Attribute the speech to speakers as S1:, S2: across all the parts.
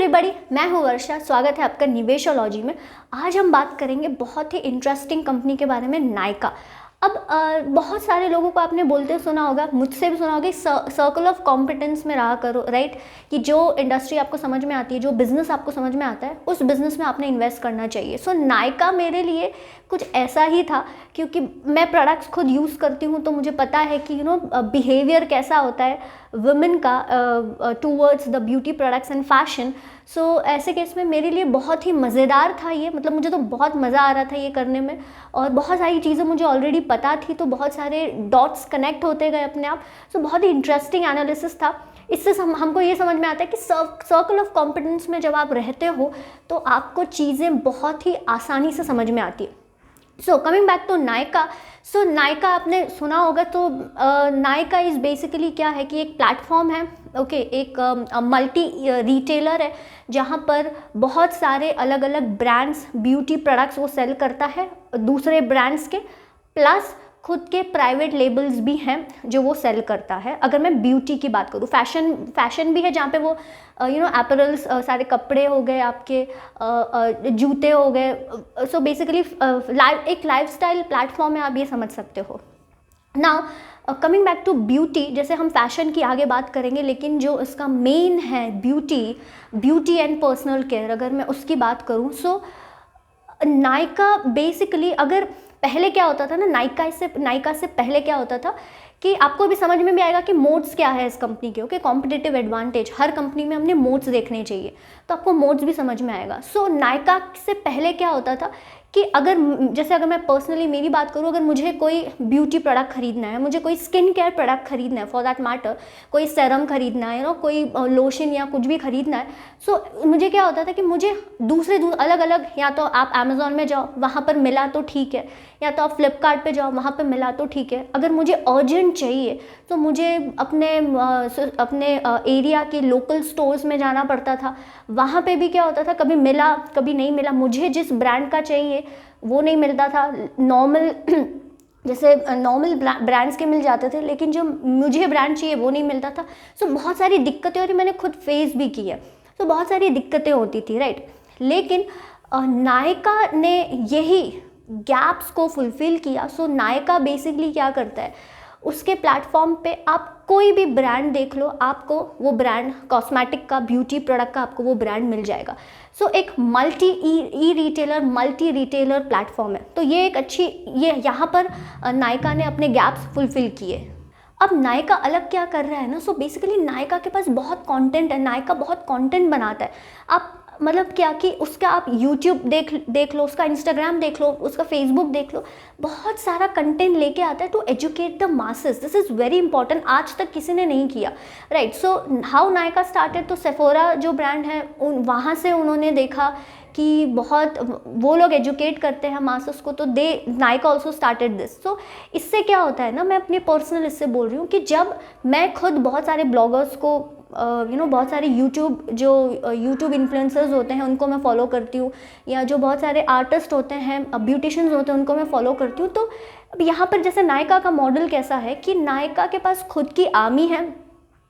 S1: Everybody, मैं हूँ वर्षा। स्वागत है आपका निवेशोलॉजी में। आज हम बात करेंगे बहुत ही इंटरेस्टिंग कंपनी के बारे में, नायका। अब बहुत सारे लोगों को आपने बोलते सुना होगा, मुझसे भी सुना होगा, सर्कल ऑफ कॉम्पिटेंस में रहा करो, राइट। कि जो इंडस्ट्री आपको समझ में आती है, जो बिजनेस आपको समझ में आता है, उस बिजनेस में आपने इन्वेस्ट करना चाहिए। सो नायका मेरे लिए कुछ ऐसा ही था, क्योंकि मैं प्रोडक्ट्स खुद यूज़ करती हूँ, तो मुझे पता है कि बिहेवियर कैसा होता है वुमेन का towards the beauty products and fashion. So ऐसे केस में मेरे लिए बहुत ही मज़ेदार था ये, मतलब मुझे तो बहुत मज़ा आ रहा था ये करने में, और बहुत सारी चीज़ें मुझे ऑलरेडी पता थी, तो बहुत सारे डॉट्स कनेक्ट होते गए अपने आप। सो बहुत ही इंटरेस्टिंग एनालिसिस था। इससे हमको ये समझ में आता है कि सर्कल ऑफ कॉम्पिटेंस में जब आप रहते हो तो आपको चीज़ें बहुत ही आसानी से समझ में आती है। So coming back to Nykaa. So Nykaa आपने सुना होगा, तो नायका इज़ बेसिकली क्या है कि एक प्लेटफॉर्म है, ओके, एक मल्टी रिटेलर है, जहाँ पर बहुत सारे अलग अलग ब्रांड्स ब्यूटी प्रोडक्ट्स वो सेल करता है दूसरे ब्रांड्स के, प्लस खुद के प्राइवेट लेबल्स भी हैं जो वो सेल करता है। अगर मैं ब्यूटी की बात करूँ, फैशन भी है, जहाँ पे वो एपरल्स, सारे कपड़े हो गए आपके, जूते हो गए। सो बेसिकली एक लाइफस्टाइल प्लेटफॉर्म है, आप ये समझ सकते हो। Now coming back to beauty, जैसे हम फैशन की आगे बात करेंगे, लेकिन जो इसका मेन है ब्यूटी एंड पर्सनल केयर, अगर मैं उसकी बात करूँ, सो नायका बेसिकली, अगर पहले क्या होता था ना, नायका से पहले क्या होता था कि आपको भी समझ में भी आएगा कि मोड्स क्या है इस कंपनी के। ओके, कॉम्पिटिटिव एडवांटेज, हर कंपनी में हमने मोड्स देखने चाहिए, तो आपको मोड्स भी समझ में आएगा। सो नायका से पहले क्या होता था कि अगर मैं पर्सनली मेरी बात करूँ, अगर मुझे कोई ब्यूटी प्रोडक्ट खरीदना है, मुझे कोई स्किन केयर प्रोडक्ट खरीदना है, फॉर दैट मैटर कोई सेरम खरीदना है, कोई लोशन या कुछ भी खरीदना है, सो मुझे क्या होता था कि मुझे दूसरे अलग अलग, या तो आप अमेज़ॉन में जाओ, वहाँ पर मिला तो ठीक है, या तो आप फ्लिपकार्ट पे जाओ, वहाँ पे मिला तो ठीक है। अगर मुझे अर्जेंट चाहिए तो मुझे अपने एरिया के लोकल स्टोर्स में जाना पड़ता था। वहाँ पे भी क्या होता था, कभी मिला कभी नहीं मिला, मुझे जिस ब्रांड का चाहिए वो नहीं मिलता था। नॉर्मल जैसे नॉर्मल ब्रांड्स के मिल जाते थे, लेकिन जो मुझे ब्रांड चाहिए वो नहीं मिलता था। सो बहुत सारी दिक्कतें, और मैंने खुद फेस भी की है, तो बहुत सारी दिक्कतें होती थी, राइट। लेकिन नायका ने यही गैप्स को फुलफ़िल किया। सो नायका बेसिकली क्या करता है, उसके प्लेटफॉर्म पे आप कोई भी ब्रांड देख लो, आपको वो ब्रांड, कॉस्मेटिक का, ब्यूटी प्रोडक्ट का, आपको वो ब्रांड मिल जाएगा। सो एक मल्टी रिटेलर प्लेटफॉर्म है। तो ये एक अच्छी, ये यहाँ पर नायका ने अपने गैप्स फुलफ़िल किए। अब नायका अलग क्या कर रहा है ना, सो बेसिकली नायका के पास बहुत कंटेंट है, नायका बहुत कंटेंट बनाता है। आप मतलब क्या कि उसका आप यूट्यूब देख लो, उसका इंस्टाग्राम देख लो, उसका फेसबुक देख लो, बहुत सारा कंटेंट लेके आता है to educate the masses. This is very important, आज तक किसी ने नहीं किया, right. So how Nykaa started, तो सेफोरा जो ब्रांड है वहाँ से उन्होंने देखा कि बहुत वो लोग एजुकेट करते हैं मासेस को, तो नायका ऑल्सो स्टार्टेड दिस। सो इससे क्या होता है ना, मैं अपनी पर्सनल इससे बोल रही हूँ कि जब मैं खुद बहुत सारे ब्लॉगर्स को बहुत सारे यूट्यूब इन्फ्लुएंसर्स होते हैं उनको मैं फॉलो करती हूँ, या जो बहुत सारे आर्टिस्ट होते हैं, ब्यूटिशियंस होते हैं, उनको मैं फॉलो करती हूँ। तो अब यहाँ पर जैसे नायका का मॉडल कैसा है कि नायका के पास खुद की आर्मी है,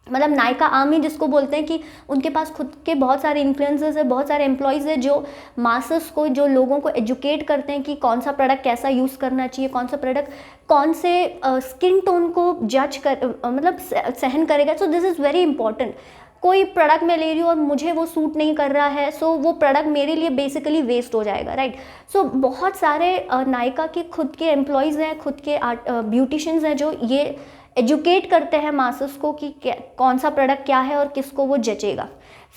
S1: मतलब नायका आर्मी जिसको बोलते हैं, कि उनके पास खुद के बहुत सारे इन्फ्लुएंसर्स है, बहुत सारे एम्प्लॉयज़ है, जो मासेस को, जो लोगों को एजुकेट करते हैं कि कौन सा प्रोडक्ट कैसा यूज़ करना चाहिए, कौन सा प्रोडक्ट कौन से स्किन टोन को जज कर मतलब सहन करेगा। सो दिस इज़ वेरी इंपॉर्टेंट। कोई प्रोडक्ट मैं ले रही हूँ और मुझे वो सूट नहीं कर रहा है, सो वो प्रोडक्ट मेरे लिए बेसिकली वेस्ट हो जाएगा, राइट। सो बहुत सारे नायका के खुद के एम्प्लॉयज़ हैं, खुद के ब्यूटिशियंस हैं, जो ये एजुकेट करते हैं मासेस को कि कौन सा प्रोडक्ट क्या है और किसको वो जचेगा।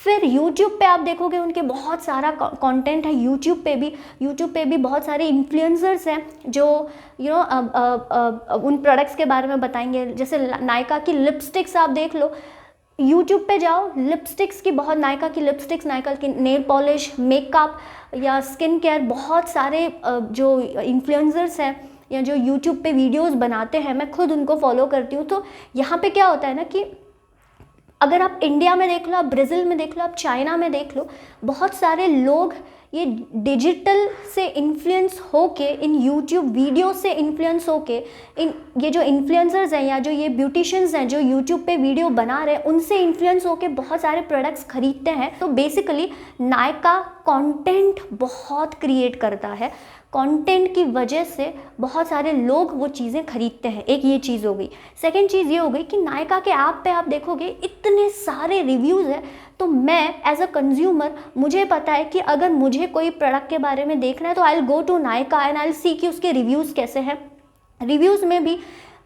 S1: फिर यूट्यूब पे आप देखोगे उनके बहुत सारा कंटेंट है। यूट्यूब पे भी बहुत सारे इन्फ्लुएंसर्स हैं जो उन प्रोडक्ट्स के बारे में बताएंगे। जैसे नायका की लिपस्टिक्स आप देख लो, यूट्यूब पे जाओ, लिपस्टिक्स की बहुत, नायका की लिपस्टिक्स, नायका की नेल पॉलिश, मेकअप या स्किन केयर, बहुत सारे जो इन्फ्लुएंसर्स हैं या जो यूट्यूब पे वीडियोस बनाते हैं, मैं खुद उनको फॉलो करती हूँ। तो यहाँ पे क्या होता है ना कि अगर आप इंडिया में देख लो, आप ब्राज़ील में देख लो, आप चाइना में देख लो, बहुत सारे लोग ये डिजिटल से इन्फ्लुएंस होके, इन यूट्यूब वीडियो से इन्फ्लुएंस होके, इन ये जो इन्फ्लुएंसर्स हैं या जो ये ब्यूटिशियंस हैं जो यूट्यूब पे वीडियो बना रहे हैं, उनसे इन्फ्लुएंस होके बहुत सारे प्रोडक्ट्स खरीदते हैं। तो बेसिकली नायका कंटेंट बहुत क्रिएट करता है, कंटेंट की वजह से बहुत सारे लोग वो चीज़ें खरीदते हैं। एक ये चीज़ हो गई। सेकंड चीज़ ये हो गई कि नायका के ऐप पे आप देखोगे इतने सारे रिव्यूज़ हैं, तो मैं एज अ कंज्यूमर मुझे पता है कि अगर मुझे कोई प्रोडक्ट के बारे में देखना है तो I will go to Nykaa and I will see कि उसके रिव्यूज़ कैसे हैं। रिव्यूज़ में भी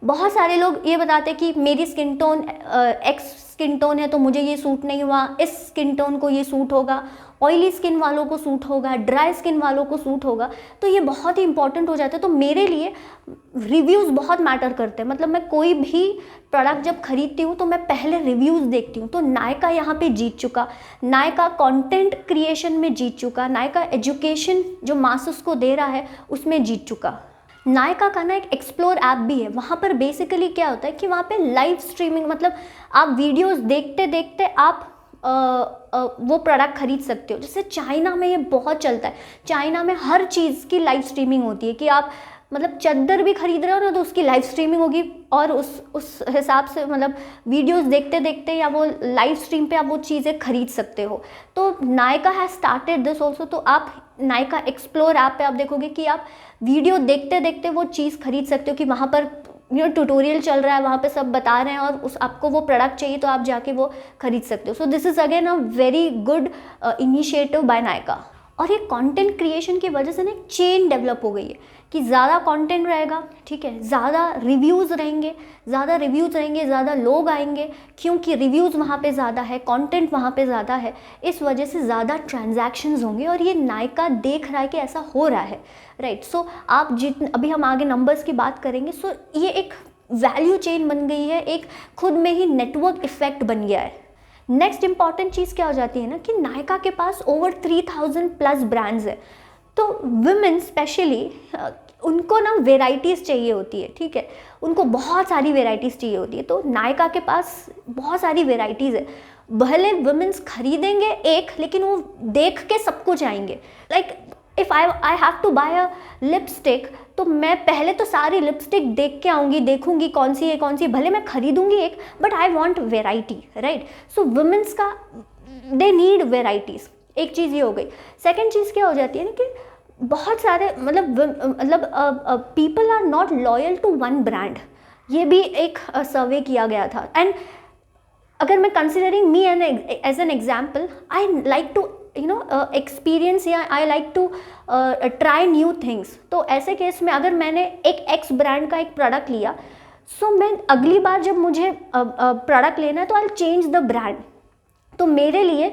S1: बहुत सारे लोग ये बताते हैं कि मेरी skin tone x skin tone है तो मुझे ये सूट नहीं हुआ, इस स्किन टोन को ये सूट होगा, ऑयली स्किन वालों को सूट होगा, ड्राई स्किन वालों को सूट होगा। तो ये बहुत ही इंपॉर्टेंट हो जाता है। तो मेरे लिए रिव्यूज़ बहुत मैटर करते हैं। मतलब मैं कोई भी प्रोडक्ट जब खरीदती हूँ तो मैं पहले रिव्यूज़ देखती हूँ। तो नायका यहाँ पे जीत चुका, नायका कंटेंट क्रिएशन में जीत चुका, नायका एजुकेशन जो मासेस को दे रहा है उसमें जीत चुका। नायका का ना एक एक्सप्लोर ऐप भी है। वहाँ पर बेसिकली क्या होता है कि वहाँ पे लाइव स्ट्रीमिंग, मतलब आप वीडियोस देखते देखते आप वो प्रोडक्ट खरीद सकते हो। जैसे चाइना में ये बहुत चलता है, चाइना में हर चीज़ की लाइव स्ट्रीमिंग होती है कि आप मतलब चादर भी खरीद रहे हो ना तो उसकी लाइव स्ट्रीमिंग होगी और उस हिसाब से मतलब वीडियोस देखते देखते या वो लाइव स्ट्रीम पे आप वो चीज़ें खरीद सकते हो। तो Nykaa has started this also. तो आप नायका एक्सप्लोर ऐप पे आप देखोगे कि आप वीडियो देखते देखते वो चीज़ खरीद सकते हो कि वहाँ पर ट्यूटोरियल चल रहा है, वहाँ पे सब बता रहे हैं और उस आपको वो प्रोडक्ट चाहिए तो आप जाके वो खरीद सकते हो। सो this is again a very good initiative by Nykaa. और ये कंटेंट क्रिएशन की वजह से ना एक चेन डेवलप हो गई है कि ज़्यादा कंटेंट रहेगा, ठीक है, ज़्यादा रिव्यूज़ रहेंगे, ज़्यादा लोग आएंगे क्योंकि रिव्यूज़ वहाँ पे ज़्यादा है, कंटेंट वहाँ पे ज़्यादा है, इस वजह से ज़्यादा ट्रांजैक्शंस होंगे और ये नायका देख रहा है कि ऐसा हो रहा है, राइट। सो आप अभी हम आगे नंबर्स की बात करेंगे। सो ये एक वैल्यू चेन बन गई है, एक खुद में ही नेटवर्क इफेक्ट बन गया है। नेक्स्ट इंपॉर्टेंट चीज़ क्या हो जाती है ना कि नायका के पास ओवर 3000+ ब्रांड्स है। तो वुमेन स्पेशली उनको ना वेराइटीज़ चाहिए होती है, ठीक है, उनको बहुत सारी वेराइटीज़ चाहिए होती है। तो नायका के पास बहुत सारी वेराइटीज़ है। भले वुमेन्स खरीदेंगे एक, लेकिन वो देख के सब कुछ आएंगे। Like if I have to buy a lipstick, तो मैं पहले तो सारी लिपस्टिक देख के आऊँगी, देखूंगी कौन सी है कौन सी, भले मैं खरीदूंगी एक, but I want variety, right. So women's का दे नीड वेराइटीज़, एक चीज़ ये हो गई। सेकेंड चीज़ क्या हो जाती है ना कि बहुत सारे मतलब people are not loyal to one brand. ये भी एक सर्वे किया गया था। एंड अगर मैं considering me as an example, I like to experience या I like to try new things. तो ऐसे केस में अगर मैंने एक एक्स ब्रांड का एक प्रोडक्ट लिया, सो मैं अगली बार जब मुझे प्रोडक्ट लेना है तो आई चेंज द ब्रांड। तो मेरे लिए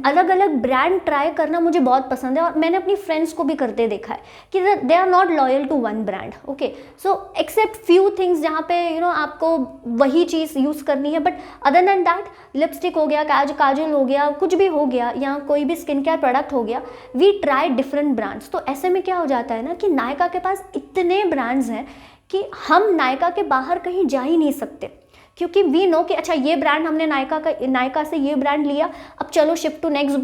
S1: अलग अलग ब्रांड ट्राई करना मुझे बहुत पसंद है और मैंने अपनी फ्रेंड्स को भी करते देखा है कि they are not loyal to one brand, okay. So except few things जहाँ पे आपको वही चीज़ यूज़ करनी है, but other than that lipstick हो गया, काजल हो गया, कुछ भी हो गया, या कोई भी स्किन केयर प्रोडक्ट हो गया, वी ट्राई डिफरेंट ब्रांड्स। तो ऐसे में क्या हो जाता है ना कि नायका के पास इतने ब्रांड्स हैं कि हम नायका के बाहर कहीं जा ही नहीं सकते, क्योंकि वी नो कि अच्छा ये ब्रांड हमने नायका से ये ब्रांड लिया, अब चलो shift to next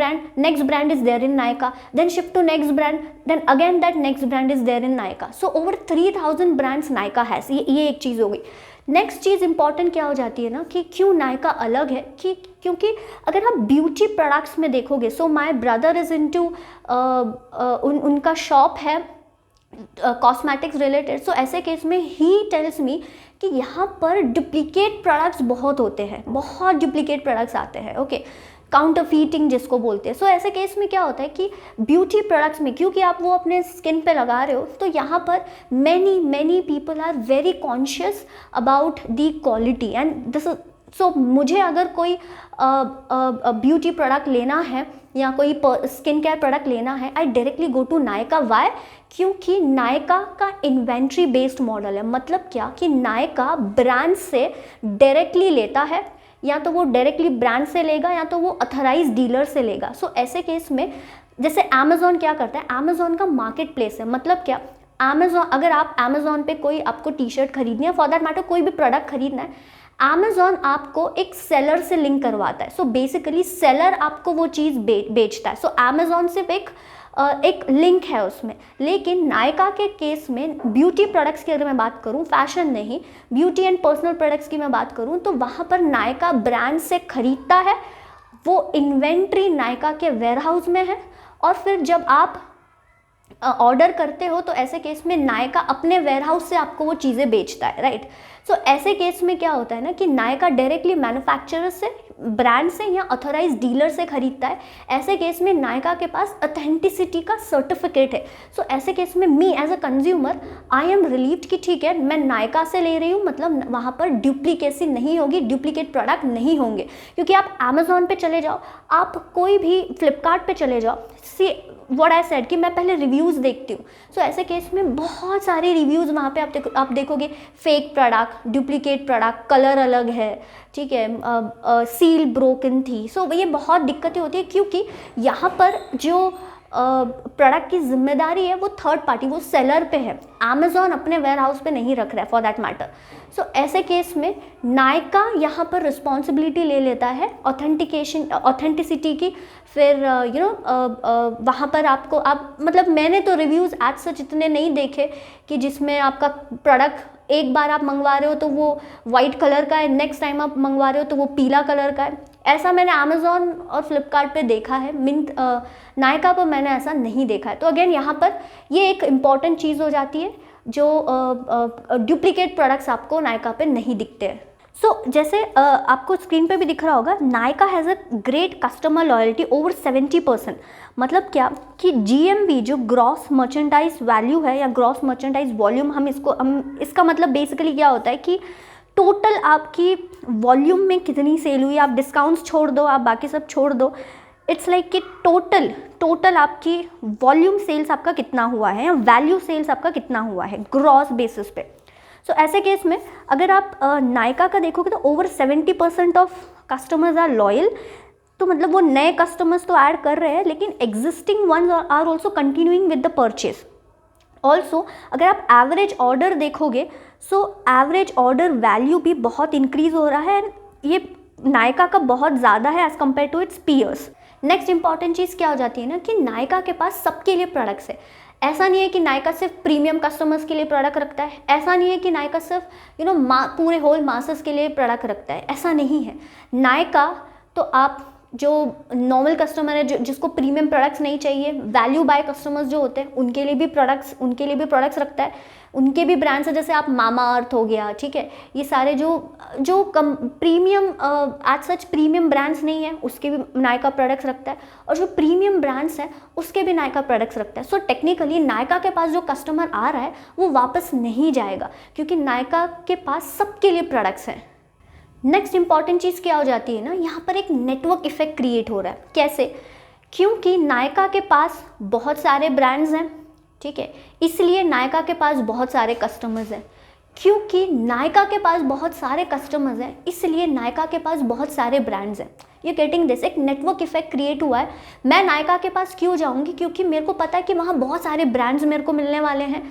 S1: brand is there in Nykaa, then shift to next brand, then again that next brand is there in Nykaa. So over 3000 brands Nykaa has. ये एक चीज़ हो गई। नेक्स्ट चीज़ इंपॉर्टेंट क्या हो जाती है ना कि क्यों नायका अलग है, कि क्योंकि अगर आप ब्यूटी प्रोडक्ट्स में देखोगे, सो माई ब्रदर इज इनटू उनका शॉप है कॉस्मेटिक्स रिलेटेड। सो ऐसे केस में ही टेल्स मी कि यहाँ पर डुप्लीकेट प्रोडक्ट्स बहुत होते हैं, बहुत डुप्लीकेट प्रोडक्ट्स आते हैं, ओके, काउंटरफीटिंग जिसको बोलते हैं। सो ऐसे केस में क्या होता है कि ब्यूटी प्रोडक्ट्स में क्योंकि आप वो अपने स्किन पे लगा रहे हो, तो यहाँ पर many people are very conscious about the quality and this. So मुझे अगर कोई ब्यूटी प्रोडक्ट लेना है या कोई स्किन केयर प्रोडक्ट लेना है, I directly go to Nykaa. Why? क्योंकि नायका का इन्वेंट्री बेस्ड मॉडल है। मतलब क्या कि नायका ब्रांड से डायरेक्टली लेता है, या तो वो डायरेक्टली ब्रांड से लेगा या तो वो अथराइज डीलर से लेगा। सो ऐसे केस में जैसे अमेजोन क्या करता है, अमेजोन का मार्केट प्लेस है। मतलब क्या, अमेजोन, अगर आप अमेजोन पे कोई आपको टी शर्ट खरीदनी है, फॉर दैट मैटर कोई भी प्रोडक्ट खरीदना है, अमेज़ॉन आपको एक सेलर से लिंक करवाता है। सो बेसिकली सेलर आपको वो चीज़ बेचता है। सो अमेज़ॉन सिर्फ एक लिंक है उसमें। लेकिन नायका के केस में ब्यूटी प्रोडक्ट्स की अगर मैं बात करूं, फैशन नहीं, ब्यूटी एंड पर्सनल प्रोडक्ट्स की मैं बात करूं, तो वहाँ पर नायका ब्रांड से खरीदता है, वो इन्वेंट्री नायका के वेयरहाउस में है, और फिर जब आप ऑर्डर करते हो तो ऐसे केस में नायका अपने वेयरहाउस से आपको वो चीज़ें बेचता है, राइट। सो ऐसे केस में क्या होता है ना कि नायका डायरेक्टली मैन्युफैक्चरर से, ब्रांड से या ऑथोराइज डीलर से खरीदता है। ऐसे केस में नायका के पास ऑथेंटिसिटी का सर्टिफिकेट है। सो ऐसे केस में me as a consumer I am relieved कि ठीक है, मैं नायका से ले रही हूँ, मतलब वहाँ पर डुप्लीकेसी नहीं होगी, डुप्लीकेट प्रोडक्ट नहीं होंगे। क्योंकि आप अमेज़ॉन पे चले जाओ, आप कोई भी फ्लिपकार्ट पे चले जाओ, सी व्हाट आई सेड कि मैं पहले रिव्यूज़ देखती हूँ। सो ऐसे केस में बहुत सारे रिव्यूज़ वहाँ पे आप देखोगे, fake product, duplicate product, colour अलग है, ठीक है, सील ब्रोकन थी। सो ये बहुत दिक्कतें होती है, क्योंकि यहाँ पर जो प्रोडक्ट की जिम्मेदारी है वो थर्ड पार्टी, वो सेलर पे है, अमेज़ॉन अपने वेयर हाउस पे नहीं रख रहा है फॉर दैट मैटर। सो ऐसे केस में नायका यहाँ पर रिस्पॉन्सिबिलिटी ले लेता है ऑथेंटिसिटी की। फिर वहाँ पर आपको मतलब मैंने तो रिव्यूज़ एज सच इतने नहीं देखे कि जिसमें आपका प्रोडक्ट एक बार आप मंगवा रहे हो तो वो वाइट कलर का है, नेक्स्ट टाइम आप मंगवा रहे हो तो वो पीला कलर का है। ऐसा मैंने अमेज़ॉन और फ्लिपकार्ट पे देखा है, नायका पर मैंने ऐसा नहीं देखा है। तो अगेन यहाँ पर ये एक इम्पॉर्टेंट चीज़ हो जाती है, जो डुप्लीकेट प्रोडक्ट्स आपको नायका पे नहीं दिखते हैं। सो जैसे आपको स्क्रीन पे भी दिख रहा होगा, Nykaa has a great customer loyalty over 70%। मतलब क्या कि GMV जो ग्रॉस मर्चेंडाइज वैल्यू है या ग्रॉस मर्चेंडाइज वॉल्यूम, हम इसका मतलब बेसिकली क्या होता है कि टोटल आपकी वॉल्यूम में कितनी सेल हुई, आप डिस्काउंट्स छोड़ दो, आप बाकी सब छोड़ दो, इट्स लाइक कि टोटल आपकी वॉल्यूम सेल्स आपका कितना हुआ है या वैल्यू सेल्स आपका कितना हुआ है ग्रॉस बेसिस पे। सो ऐसे केस में अगर आप नायका का देखोगे तो over 70% of customers are loyal. तो मतलब वो नए कस्टमर्स तो ऐड कर रहे हैं, लेकिन existing ones are also continuing with the purchase. Also अगर आप एवरेज ऑर्डर देखोगे, सो एवरेज ऑर्डर वैल्यू भी बहुत इंक्रीज हो रहा है। ये नायका का बहुत ज़्यादा है as compare to its peers. Next important चीज़ क्या हो जाती है ना कि नायका के पास सबके लिए प्रोडक्ट्स है। ऐसा नहीं है कि नायका सिर्फ प्रीमियम कस्टमर्स के लिए प्रोडक्ट रखता है, ऐसा नहीं है कि नायका सिर्फ पूरे होल मासेस के लिए प्रोडक्ट रखता है, ऐसा नहीं है। नायका तो आप जो नॉर्मल कस्टमर है, जिसको प्रीमियम प्रोडक्ट्स नहीं चाहिए, वैल्यू बाय कस्टमर्स जो होते हैं, उनके लिए भी प्रोडक्ट्स रखता है। उनके भी ब्रांड्स है, जैसे आप मामा अर्थ हो गया, ठीक है, ये सारे जो कम premium as such premium brands नहीं है, उसके भी नायका प्रोडक्ट्स रखता है, और जो प्रीमियम ब्रांड्स हैं उसके भी नायका प्रोडक्ट्स रखता है। सो टेक्निकली नायका के पास जो कस्टमर आ रहा है वो वापस नहीं जाएगा, क्योंकि नायका के पास सबके लिए प्रोडक्ट्स हैं। नेक्स्ट इंपॉर्टेंट चीज़ क्या हो जाती है ना, यहाँ पर एक नेटवर्क इफेक्ट क्रिएट हो रहा है। कैसे? क्योंकि नायका के पास बहुत सारे ब्रांड्स हैं, ठीक है, इसलिए नायका के पास बहुत सारे कस्टमर्स हैं। क्योंकि नायका के पास बहुत सारे कस्टमर्स हैं, इसलिए नायका के पास बहुत सारे ब्रांड्स हैं। ये गेटिंग दिस, एक नेटवर्क इफेक्ट क्रिएट हुआ है। मैं नायका के पास क्यों जाऊँगी? क्योंकि मेरे को पता है कि वहाँ बहुत सारे ब्रांड्स मेरे को मिलने वाले हैं।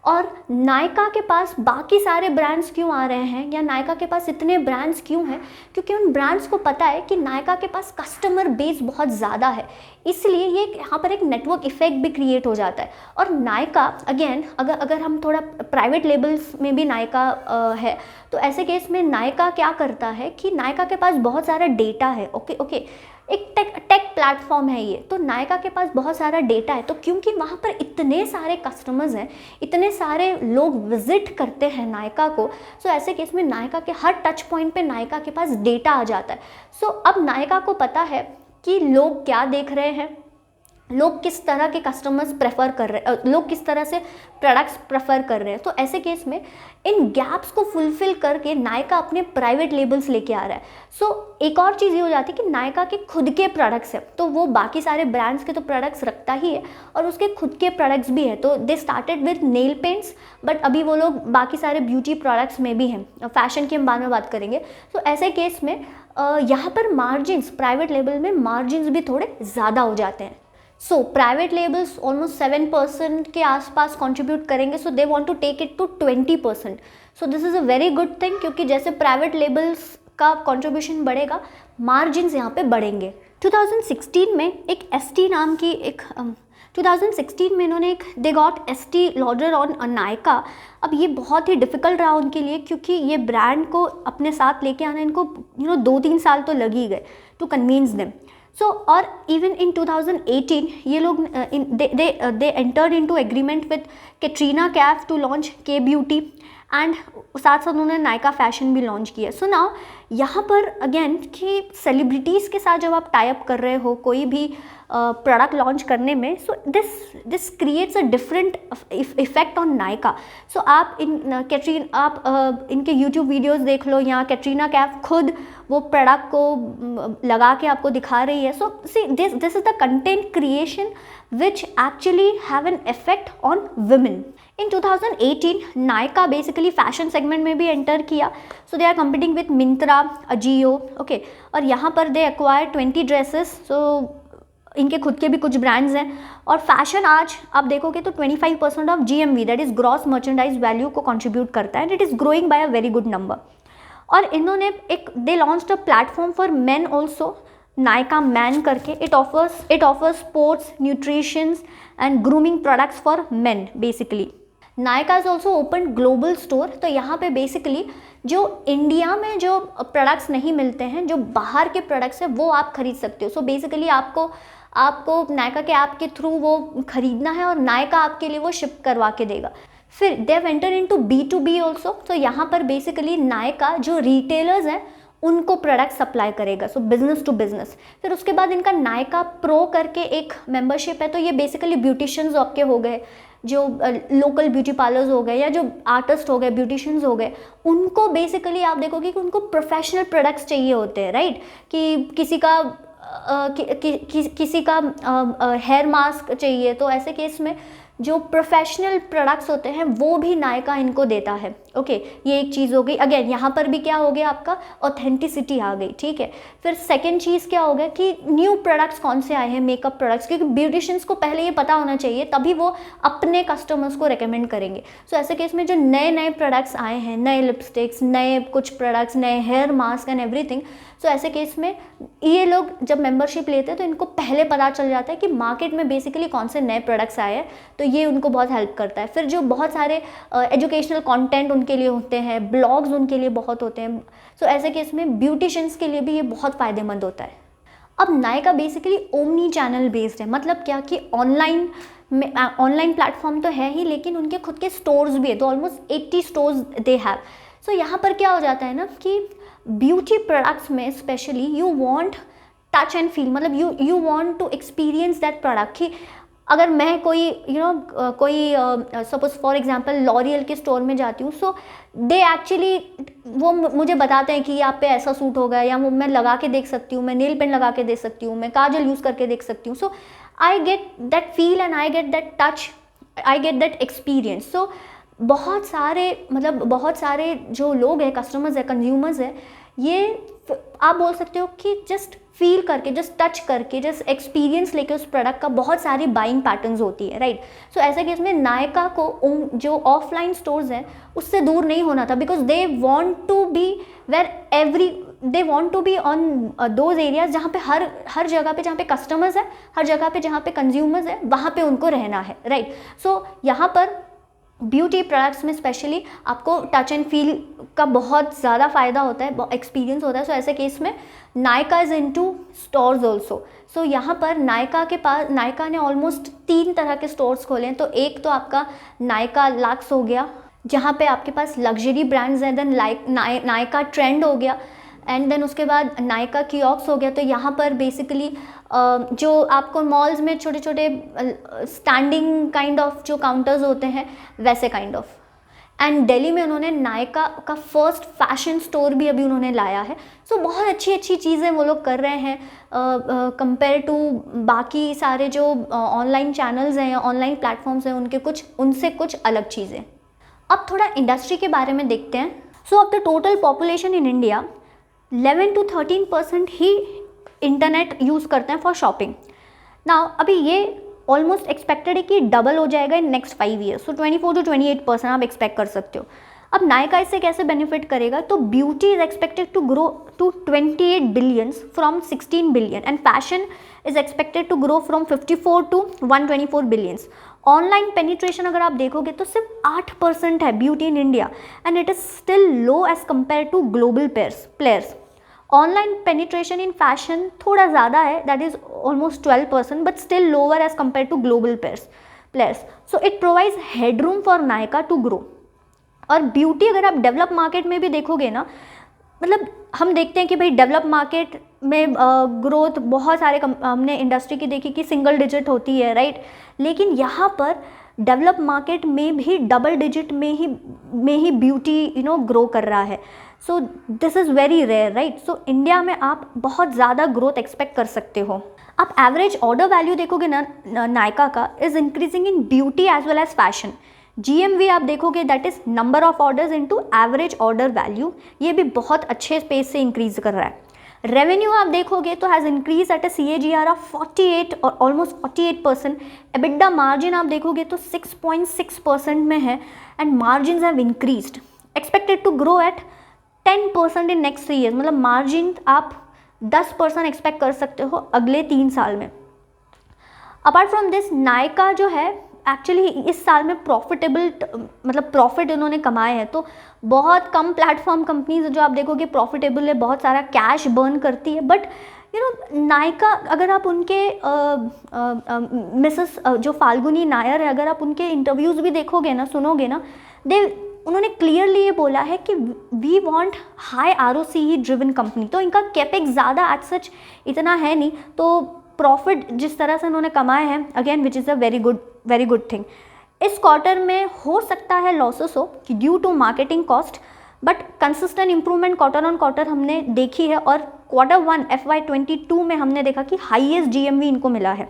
S1: और नायका के पास बाकी सारे ब्रांड्स क्यों आ रहे हैं, या नायका के पास इतने ब्रांड्स क्यों हैं? क्योंकि उन ब्रांड्स को पता है कि नायका के पास कस्टमर बेस बहुत ज़्यादा है, इसलिए ये यहाँ पर एक नेटवर्क इफेक्ट भी क्रिएट हो जाता है। और नायका अगेन, अगर हम थोड़ा प्राइवेट लेबल्स में भी नायका है, तो ऐसे केस में नायका क्या करता है कि नायका के पास बहुत सारा डेटा है। ओके, एक टेक प्लेटफॉर्म है ये, तो नायका के पास बहुत सारा डेटा है। तो क्योंकि वहाँ पर इतने सारे कस्टमर्स हैं, इतने सारे लोग विजिट करते हैं नायका को, सो ऐसे केस में नायका के हर टच पॉइंट पे नायका के पास डेटा आ जाता है। सो अब नायका को पता है कि लोग क्या देख रहे हैं, लोग किस तरह के कस्टमर्स प्रेफर कर रहे हैं, लोग किस तरह से प्रोडक्ट्स प्रेफर कर रहे हैं। तो ऐसे केस में इन गैप्स को फुलफिल करके नायका अपने प्राइवेट लेबल्स लेके आ रहा है। सो एक और चीज़ ये हो जाती है कि नायका के खुद के प्रोडक्ट्स हैं, तो वो बाकी सारे ब्रांड्स के तो प्रोडक्ट्स रखता ही है, और उसके खुद के प्रोडक्ट्स भी है। तो they started with nail paints, but अभी वो लोग बाकी सारे ब्यूटी प्रोडक्ट्स में भी हैं, फैशन की हम बाद में बात करेंगे। तो ऐसे केस में यहाँ पर मार्जिन्स, प्राइवेट लेबल में मार्जिन्स भी थोड़े ज़्यादा हो जाते हैं। सो प्राइवेट लेबल्स ऑलमोस्ट 7% के आसपास कंट्रीब्यूट करेंगे, so they want to take it to 20%. So this is a very good thing, क्योंकि जैसे प्राइवेट लेबल्स का कंट्रीब्यूशन बढ़ेगा, मार्जिन्स यहाँ पे बढ़ेंगे. 2016 में एक एस्टी नाम की 2016 में इन्होंने एक they got Estee Lauder on Nykaa. अब ये बहुत ही डिफ़िकल्ट रहा उनके लिए, क्योंकि ये ब्रांड को अपने साथ लेके आना इनको 2-3 साल तो लग ही गए टू कन्विंस देम. सो और इवन इन 2018 ये लोग they entered into agreement with Katrina Kaif to launch Kay beauty, and साथ साथ उन्होंने नायका फैशन भी लॉन्च किया. सो नाउ यहाँ पर अगेन कि सेलिब्रिटीज़ के साथ जब आप टाई अप कर रहे हो कोई भी प्रोडक्ट लॉन्च करने में, so this creates a different effect on Nykaa. So आप इनके यूट्यूब वीडियोस देख लो, या कैटरीना कैफ खुद वो प्रोडक्ट को लगा के आपको दिखा रही है. So see this is the content creation which actually have an effect on women. In 2018 Nykaa basically fashion segment में भी एंटर किया. So they are competing with Myntra, AJIO, okay. और यहाँ पर दे एक्वायर 20 ड्रेसेस. सो इनके खुद के भी कुछ ब्रांड्स हैं. और फैशन आज आप देखोगे तो 25% off GMV, that is gross merchandise value को कंट्रीब्यूट करता है, and it is growing by a very good number. और इन्होंने they launched a platform for men also, Nykaa man करके. It offers sports, nutritions and grooming products for men basically. Nykaa is also open global store. तो यहाँ पे basically जो India में जो products नहीं मिलते हैं, जो बाहर के प्रोडक्ट्स हैं, वो आप खरीद सकते हो. सो बेसिकली आपको नायका के ऐप के थ्रू वो खरीदना है, और नायका आपके लिए वो शिप करवा के देगा. फिर they have enter into B2B also. तो यहाँ पर बेसिकली नायका जो रिटेलर्स हैं उनको प्रोडक्ट सप्लाई करेगा, सो बिजनेस टू बिजनेस. फिर उसके बाद इनका नायका प्रो करके एक मेंबरशिप है. तो ये बेसिकली ब्यूटिशियंस आपके हो गए, जो लोकल ब्यूटी पार्लर्स हो गए, या जो आर्टिस्ट हो गए, ब्यूटिशियंस हो गए, उनको बेसिकली आप देखोगे कि उनको प्रोफेशनल प्रोडक्ट्स चाहिए होते हैं, राइट. कि किसी का हेयर मास्क चाहिए, तो ऐसे केस में जो प्रोफेशनल प्रोडक्ट्स होते हैं वो भी नायका इनको देता है. ओके, ये एक चीज़ हो गई. अगेन यहाँ पर भी क्या हो गया, आपका ऑथेंटिसिटी आ गई, ठीक है. फिर सेकंड चीज़ क्या हो गया कि न्यू प्रोडक्ट्स कौन से आए हैं, मेकअप प्रोडक्ट्स, क्योंकि ब्यूटिशियंस को पहले ये पता होना चाहिए, तभी वो अपने कस्टमर्स को रेकमेंड करेंगे. सो ऐसे केस में जो नए नए प्रोडक्ट्स आए हैं, नए लिपस्टिक्स, नए कुछ प्रोडक्ट्स, नए हेयर मास्क एंड एवरीथिंग, सो ऐसे केस में ये लोग जब मेंबरशिप लेते हैं तो इनको पहले पता चल जाता है कि मार्केट में बेसिकली कौन से नए प्रोडक्ट्स आए हैं. तो ये उनको बहुत हेल्प करता है. फिर जो बहुत सारे एजुकेशनल कंटेंट उनके लिए होते हैं, ब्लॉग्स उनके लिए बहुत होते हैं. सो ऐसे केस में ब्यूटिशियंस के लिए भी ये बहुत फ़ायदेमंद होता है. अब Nykaa basically omni channel based है. मतलब क्या कि ऑनलाइन प्लेटफॉर्म तो है ही, लेकिन उनके खुद के स्टोर्स भी है. तो almost 80 stores they have. So यहाँ पर क्या हो जाता है ना कि ब्यूटी प्रोडक्ट्स में specially you want touch and feel. मतलब you want to experience that product. कि अगर मैं कोई कोई सपोज फॉर एग्जांपल लॉरियल के स्टोर में जाती हूँ, सो दे एक्चुअली वो मुझे बताते हैं कि आप पे ऐसा सूट होगा, या वो मैं लगा के देख सकती हूँ, मैं नेल पेंट लगा के देख सकती हूँ, मैं काजल यूज़ करके देख सकती हूँ. So I get that feel and I get that touch, I get that experience. So बहुत सारे जो लोग हैं, कस्टमर्स है, कंज्यूमर्स है, ये आप बोल सकते हो कि जस्ट फील करके, जस्ट टच करके, जस्ट एक्सपीरियंस लेके उस प्रोडक्ट का बहुत सारी बाइंग पैटर्न्स होती है, राइट. सो ऐसे केस में नायका को जो ऑफलाइन स्टोर्स हैं उससे दूर नहीं होना था, because they want to be on those areas जहाँ पे हर जगह पे जहाँ पे कस्टमर्स है, हर जगह पे जहाँ पे कंज्यूमर्स है, वहाँ पे उनको रहना है, राइट. सो यहाँ पर ब्यूटी प्रोडक्ट्स में स्पेशली आपको टच एंड फील का बहुत ज़्यादा फ़ायदा होता है, एक्सपीरियंस होता है. सो ऐसे केस में Nykaa is into stores also. So यहाँ पर नायका ने ऑलमोस्ट 3 तरह के स्टोर्स खोले हैं. तो एक तो आपका नायका लक्स हो गया, जहाँ पे आपके पास लग्जरी ब्रांड्स हैं. देन नायका ट्रेंड हो गया, एंड देन उसके बाद नायका कियोस्क हो गया. तो यहाँ पर बेसिकली जो आपको मॉल्स में छोटे छोटे स्टैंडिंग काइंड ऑफ जो काउंटर्स होते हैं, वैसे काइंड ऑफ. एंड दिल्ली में उन्होंने नायका का फर्स्ट फैशन स्टोर भी अभी उन्होंने लाया है. सो बहुत अच्छी चीज़ें वो लोग कर रहे हैं कंपेयर टू बाकी सारे जो ऑनलाइन चैनल्स हैं या ऑनलाइन प्लेटफॉर्म्स हैं, उनसे कुछ अलग चीज़ें. अब थोड़ा इंडस्ट्री के बारे में देखते हैं. सो of the total population in India 11 to 13% he internet use करते हैं फॉर शॉपिंग. नाउ अभी ये ऑलमोस्ट एक्सपेक्टेड है कि डबल हो जाएगा in next 5 years, so 24 to 28% आप एक्सपेक्ट कर सकते हो। अब नायका इससे कैसे बेनिफिट करेगा, तो beauty is expected to grow to 28 billions from 16 billion and fashion is expected to grow from 54 to 124 billions. Online penetration अगर आप देखोगे तो सिर्फ 8% है beauty in India and it is still low as compare to global players. Online penetration in fashion थोड़ा ज़्यादा है, that is almost 12%, but still lower as compare to global players. So it provides headroom for Nykaa to grow. और beauty अगर आप develop market में भी देखोगे ना, मतलब हम देखते हैं कि भाई डेवलप मार्केट में ग्रोथ बहुत सारे हमने इंडस्ट्री की देखी कि सिंगल डिजिट होती है, राइट, लेकिन यहाँ पर डेवलप मार्केट में भी डबल डिजिट में ही ब्यूटी ग्रो कर रहा है। So this is very rare, right. So India में आप बहुत ज़्यादा ग्रोथ एक्सपेक्ट कर सकते हो। आप एवरेज ऑर्डर वैल्यू देखोगे ना नायका का is increasing in beauty as well as fashion. GMV आप देखोगे that is number of orders into average order value, ये भी बहुत अच्छे पेस से इंक्रीज कर रहा है। रेवेन्यू आप देखोगे तो has increase at a CAGR of 48 और ऑलमोस्ट 48%। EBITDA मार्जिन आप देखोगे तो 6.6% में है and margin have increased, expected to grow at 10% in next 3 years. मतलब मार्जिन आप 10% एक्सपेक्ट कर सकते हो अगले 3 साल में। अपार्ट फ्रॉम दिस नायका जो है एक्चुअली इस साल में प्रॉफिटेबल, मतलब प्रॉफिट इन्होंने कमाए हैं, तो बहुत कम प्लेटफॉर्म कंपनीज जो आप देखोगे प्रॉफिटेबल है, बहुत सारा कैश बर्न करती है। बट नायका अगर आप उनके मिसेस जो फाल्गुनी नायर है, अगर आप उनके इंटरव्यूज़ भी देखोगे ना, सुनोगे ना, उन्होंने क्लियरली ये बोला है कि we want high ROCE driven company. तो इनका कैपेक्स ज़्यादा एज सच इतना है नहीं, तो प्रॉफिट जिस तरह से उन्होंने कमाए हैं again which is a very good thing. इस क्वार्टर में हो सकता है लॉसेस हो कि due to marketing cost, but consistent improvement quarter on quarter हमने देखी है और Q1 FY22 में हमने देखा कि हाईएस्ट GMV इनको मिला है।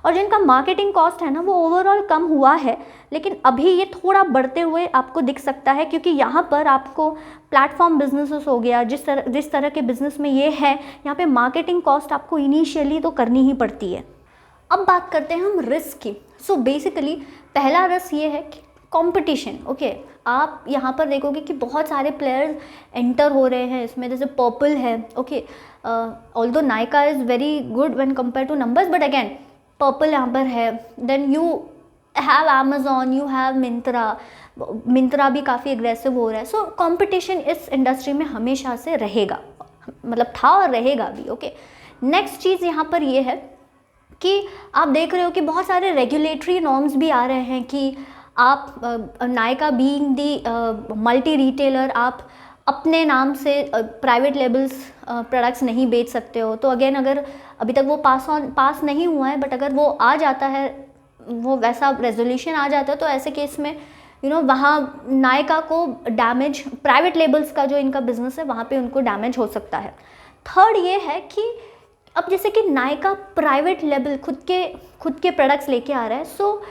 S1: और जिनका मार्केटिंग कॉस्ट है ना वो ओवरऑल कम हुआ है, लेकिन अभी ये थोड़ा बढ़ते हुए आपको दिख सकता है, क्योंकि यहाँ पर आपको प्लेटफॉर्म बिजनेसेस हो गया, जिस तरह के बिजनेस में ये है, यहाँ पे मार्केटिंग कॉस्ट आपको इनिशियली तो करनी ही पड़ती है। अब बात करते हैं हम रिस्क की। सो बेसिकली पहला रिस्क ये है कि कंपटीशन। ओके, आप यहाँ पर देखोगे कि बहुत सारे प्लेयर्स एंटर हो रहे हैं इसमें, जैसे पर्पल है। Okay, although Nykaa is very good when compare to numbers, but again purple यहाँ पर है। Then you have Amazon, you have Myntra भी काफ़ी एग्रेसिव हो रहा है। सो कंपटीशन इस इंडस्ट्री में हमेशा से रहेगा, मतलब था और रहेगा भी। ओके, नेक्स्ट चीज़ यहाँ पर ये है कि आप देख रहे हो कि बहुत सारे रेगुलेटरी नॉर्म्स भी आ रहे हैं कि आप नायका बीइंग दी मल्टी रिटेलर, आप अपने नाम से प्राइवेट लेबल्स प्रोडक्ट्स नहीं बेच सकते हो। तो अगेन अगर अभी तक वो पास नहीं हुआ है, बट अगर वो आ जाता है, वो वैसा रेजोल्यूशन आ जाता है, तो ऐसे केस में वहाँ नायका को डैमेज, प्राइवेट लेबल्स का जो इनका बिजनेस है वहाँ पे उनको डैमेज हो सकता है। थर्ड ये है कि अब जैसे कि नायका प्राइवेट लेबल खुद के प्रोडक्ट्स लेके आ रहा है, सो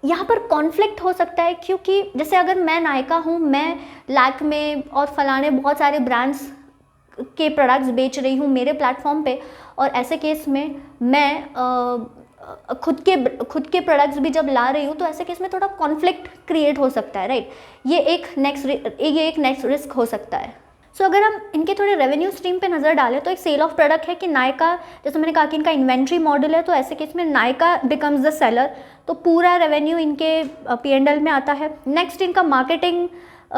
S1: यहाँ पर कॉन्फ्लिक्ट हो सकता है, क्योंकि जैसे अगर मैं नायका हूँ, मैं लैक्मे और फलाने बहुत सारे ब्रांड्स के प्रोडक्ट्स बेच रही हूँ मेरे प्लेटफॉर्म पे, और ऐसे केस में मैं खुद के प्रोडक्ट्स भी जब ला रही हूँ, तो ऐसे केस में थोड़ा कॉन्फ्लिक्ट क्रिएट हो सकता है, राइट। ये एक नेक्स्ट रिस्क हो सकता है। सो अगर हम इनके थोड़े रेवेन्यू स्ट्रीम पे नज़र डालें, तो एक सेल ऑफ प्रोडक्ट है कि नायका, जैसे मैंने कहा कि इनका इन्वेंट्री मॉडल है, तो ऐसे केस में नायका बिकम्स द सेलर, तो पूरा रेवेन्यू इनके P&L में आता है। नेक्स्ट इनका मार्केटिंग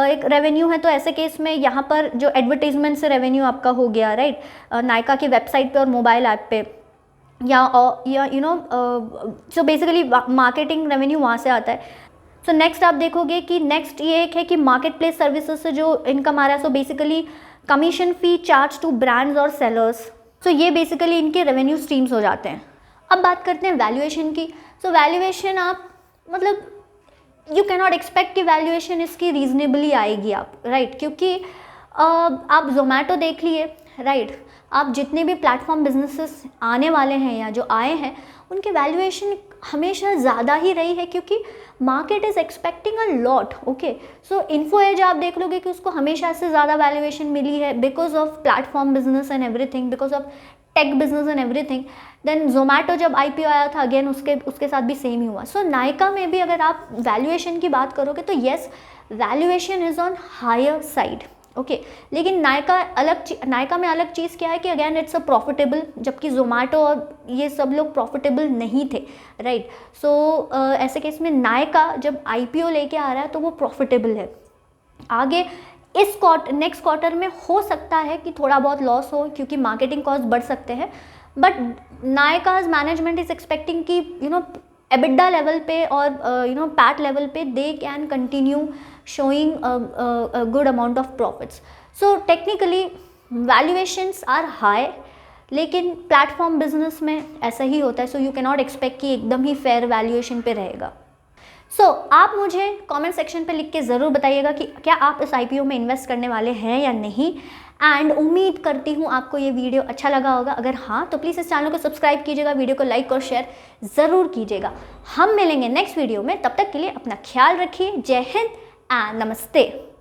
S1: एक रेवेन्यू है, तो ऐसे केस में यहाँ पर जो एडवर्टीजमेंट से रेवेन्यू आपका हो गया, राइट, नायका की वेबसाइट पे और मोबाइल ऐप पे, या सो बेसिकली मार्केटिंग रेवेन्यू वहाँ से आता है। सो नेक्स्ट आप देखोगे कि नेक्स्ट ये एक है कि मार्केट प्लेस सर्विसेज से जो इनकम आ रहा है, so basically commission fee charge to brands और सेलर्स। सो ये बेसिकली इनके रेवेन्यू स्ट्रीम्स हो जाते हैं। अब बात करते हैं वैल्यूएशन की। सो वैल्यूएशन आप मतलब यू कैन नॉट एक्सपेक्ट कि वैल्यूएशन इसकी रीजनेबली आएगी आप, राइट, क्योंकि आप जोमेटो देख लिए, राइट, आप जितने भी प्लेटफॉर्म बिजनेसेस आने वाले हैं या जो आए हैं, उनके वैल्यूएशन हमेशा ज़्यादा ही रही है, क्योंकि market is expecting a lot. Okay, so Info Edge आप देख लोगे कि उसको हमेशा से ज़्यादा वैल्यूएशन मिली है because of platform business and everything, because of tech business and everything. Then Zomato जब IPO आया था, अगेन उसके साथ भी सेम ही हुआ। सो नायका में भी अगर आप वैल्यूएशन की बात करोगे तो yes, valuation is on higher side, okay. लेकिन नायका में अलग चीज़ क्या है कि अगेन इट्स अ प्रॉफिटेबल, जबकि जोमेटो और ये सब लोग प्रॉफिटेबल नहीं थे, राइट। सो ऐसे केस में नायका जब IPO लेके आ रहा है तो वो प्रॉफिटेबल है। आगे इस नेक्स्ट क्वार्टर में हो सकता है कि थोड़ा बहुत लॉस हो, क्योंकि मार्केटिंग कॉस्ट बढ़ सकते हैं, बट नायकाज मैनेजमेंट इज एक्सपेक्टिंग कि EBITDA लेवल पे और पैट लेवल पे they can continue showing a good amount of profits. So technically valuations are high, लेकिन प्लेटफॉर्म बिजनेस में ऐसा ही होता है। सो यू कैनॉट एक्सपेक्ट कि एकदम ही फेयर वैल्यूएशन पे रहेगा। सो आप मुझे कमेंट सेक्शन पे लिख के ज़रूर बताइएगा कि क्या आप इस IPO में इन्वेस्ट करने वाले हैं या नहीं। एंड उम्मीद करती हूँ आपको ये वीडियो अच्छा लगा होगा। अगर हाँ तो प्लीज़ इस चैनल को सब्सक्राइब कीजिएगा, वीडियो को लाइक और शेयर ज़रूर कीजिएगा। हम मिलेंगे नेक्स्ट वीडियो में, तब तक के लिए अपना ख्याल रखिए। जय हिंद एंड नमस्ते।